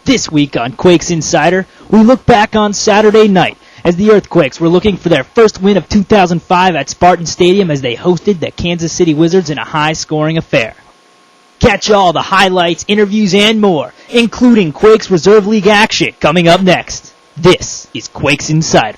This week on Quakes Insider, we look back on Saturday night as the Earthquakes were looking for their first win of 2005 at Spartan Stadium as they hosted the Kansas City Wizards in a high-scoring affair. Catch all the highlights, interviews, and more, including Quakes Reserve League action, coming up next. This is Quakes Insider.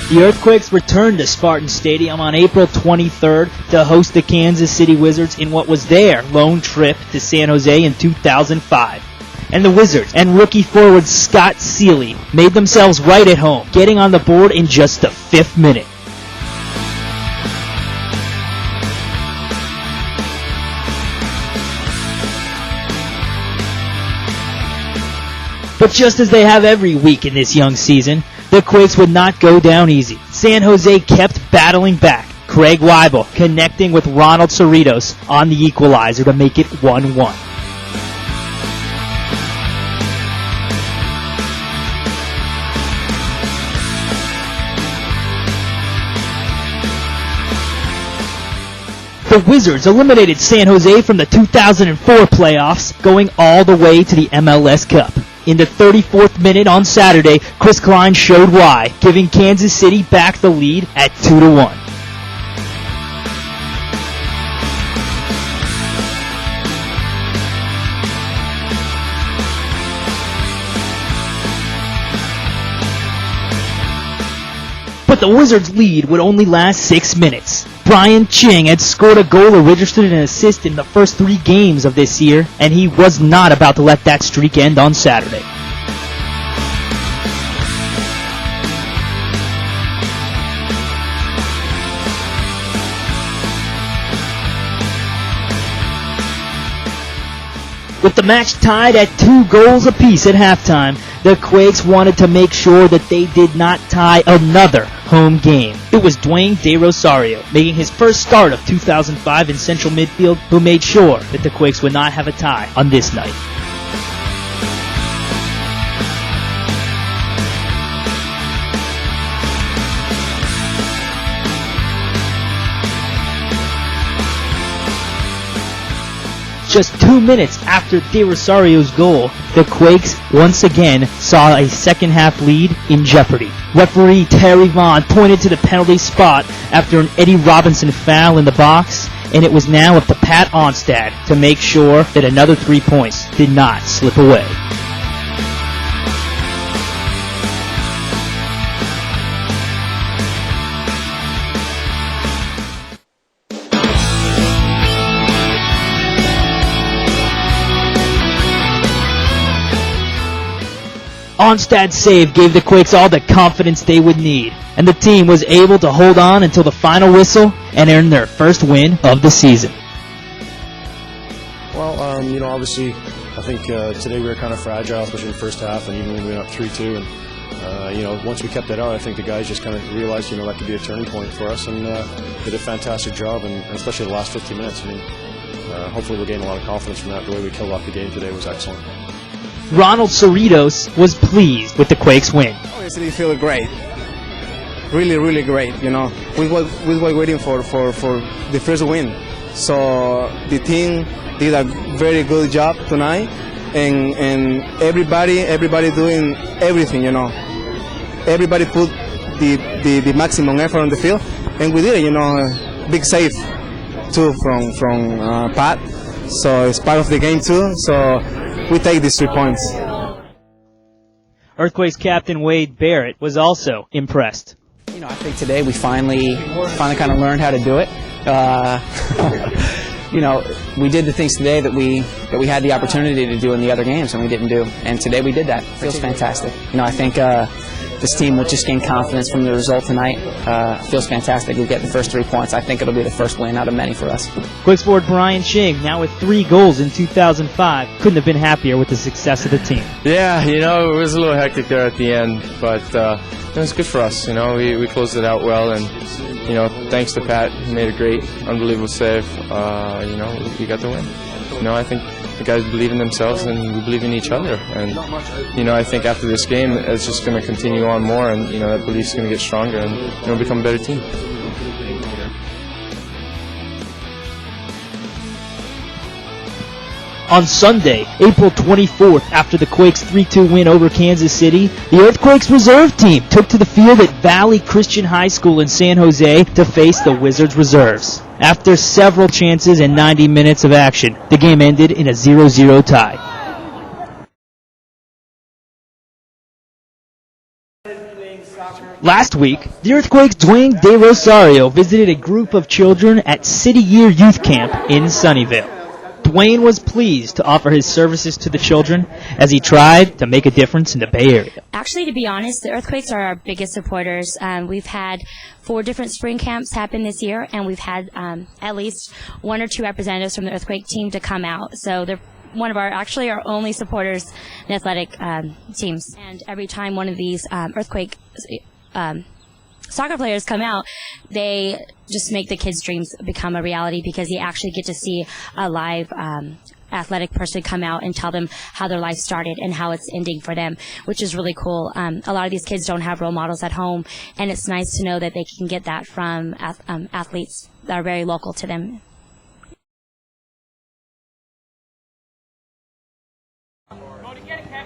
The Earthquakes returned to Spartan Stadium on April 23rd to host the Kansas City Wizards in what was their lone trip to San Jose in 2005. And the Wizards and rookie forward Scott Seeley made themselves right at home, getting on the board in just the 5th minute. But just as they have every week in this young season, the Quakes would not go down easy. San Jose kept battling back. Craig Weibel connecting with Ronald Cerritos on the equalizer to make it 1-1. The Wizards eliminated San Jose from the 2004 playoffs, going all the way to the MLS Cup. In the 34th minute on Saturday, Chris Klein showed why, giving Kansas City back the lead at 2-1. But the Wizards' lead would only last 6 minutes. Brian Ching had scored a goal or registered an assist in the first 3 games of this year, and he was not about to let that streak end on Saturday. With the match tied at 2 goals apiece at halftime, the Quakes wanted to make sure that they did not tie another home game. It was Dwayne De Rosario, making his first start of 2005 in central midfield, who made sure that the Quakes would not have a tie on this night. Just 2 minutes after De Rosario's goal, the Quakes once again saw a second-half lead in jeopardy. Referee Terry Vaughn pointed to the penalty spot after an Eddie Robinson foul in the box, and it was now up to Pat Onstad to make sure that another 3 points did not slip away. Onstad's save gave the Quakes all the confidence they would need, and the team was able to hold on until the final whistle and earn their first win of the season. Well, obviously, I think today we were kind of fragile, especially in the first half, and even when we went up 3-2. And once we kept that out, I think the guys just kind of realized, that could be a turning point for us, and did a fantastic job, and especially the last 15 minutes. Hopefully we'll gain a lot of confidence from that. The way we killed off the game today was excellent. Ronald Cerritos was pleased with the Quakes' win. Obviously, feel great. Really, really great. We were waiting for the first win. So the team did a very good job tonight, and everybody doing everything. Everybody put the maximum effort on the field, and we did it. Big save too from Pat. So it's part of the game too. So we take these 3 points. Earthquakes captain Wade Barrett was also impressed. I think today we finally kind of learned how to do it. We did the things today that we had the opportunity to do in the other games and we didn't do. And today we did that. It feels fantastic. I think this team will just gain confidence from the result tonight. Feels fantastic. We get the first 3 points. I think it'll be the first win out of many for us. Quakes forward Brian Ching, now with 3 goals in 2005, couldn't have been happier with the success of the team. Yeah, it was a little hectic there at the end, but it was good for us. You know, we closed it out well, and you know, thanks to Pat, he made a great, unbelievable save. You know, we got the win. You know, I think the guys believe in themselves and we believe in each other. And you know, I think after this game, it's just going to continue on more, and you know, that belief's going to get stronger, and you know, become a better team. On Sunday, April 24th, after the Quakes' 3-2 win over Kansas City, the Earthquakes reserve team took to the field at Valley Christian High School in San Jose to face the Wizards reserves. After several chances and 90 minutes of action, the game ended in a 0-0 tie. Last week, the Earthquakes' Dwayne De Rosario visited a group of children at City Year Youth Camp in Sunnyvale. Dwayne was pleased to offer his services to the children as he tried to make a difference in the Bay Area. Actually, to be honest, the Earthquakes are our biggest supporters. We've had 4 different spring camps happen this year, and we've had at least 1 or 2 representatives from the Earthquake team to come out. So they're one of our only supporters in athletic teams. And every time one of these Earthquake soccer players come out, they just make the kids' dreams become a reality, because you actually get to see a live athletic person come out and tell them how their life started and how it's ending for them, which is really cool. A lot of these kids don't have role models at home, and it's nice to know that they can get that from athletes that are very local to them.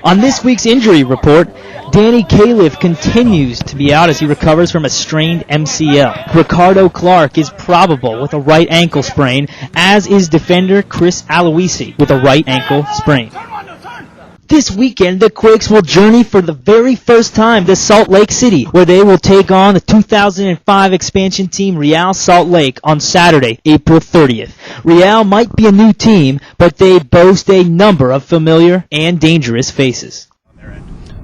On this week's injury report, Danny Califf continues to be out as he recovers from a strained MCL. Ricardo Clark is probable with a right ankle sprain, as is defender Chris Aloisi with a right ankle sprain. This weekend, the Quakes will journey for the very first time to Salt Lake City, where they will take on the 2005 expansion team Real Salt Lake on Saturday, April 30th. Real might be a new team, but they boast a number of familiar and dangerous faces.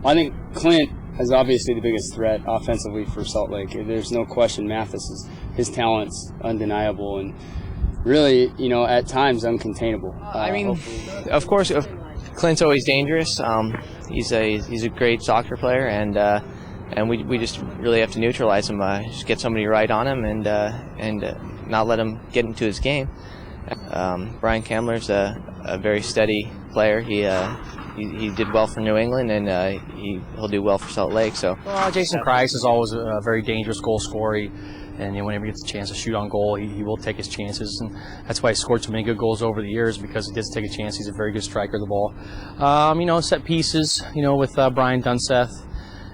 I think Clint is obviously the biggest threat offensively for Salt Lake. There's no question his talent's undeniable and really, you know, at times uncontainable. I mean, of course, Clint's always dangerous. He's a great soccer player, and we just really have to neutralize him. Just get somebody right on him and not let him get into his game. Brian Kamler's a very steady player. He did well for New England, and he'll do well for Salt Lake. So, Jason Kreis is always a very dangerous goal scorer, and whenever he gets a chance to shoot on goal, he will take his chances, and that's why he scored so many good goals over the years, because he does take a chance. He's a very good striker of the ball. Set pieces, with Brian Dunseth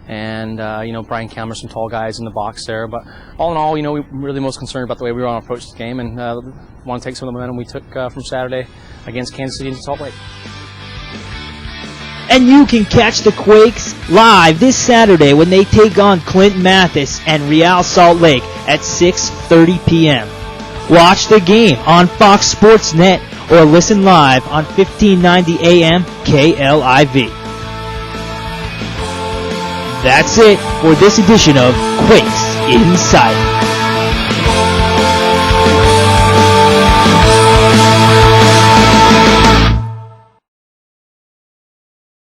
and Brian Kamler, some tall guys in the box there. But all in all, we're really most concerned about the way we want to approach the game, and want to take some of the momentum we took from Saturday against Kansas City and Salt Lake. And you can catch the Quakes live this Saturday when they take on Clint Mathis and Real Salt Lake at 6:30 p.m. Watch the game on Fox Sports Net or listen live on 1590 AM KLIV. That's it for this edition of Quakes Insider.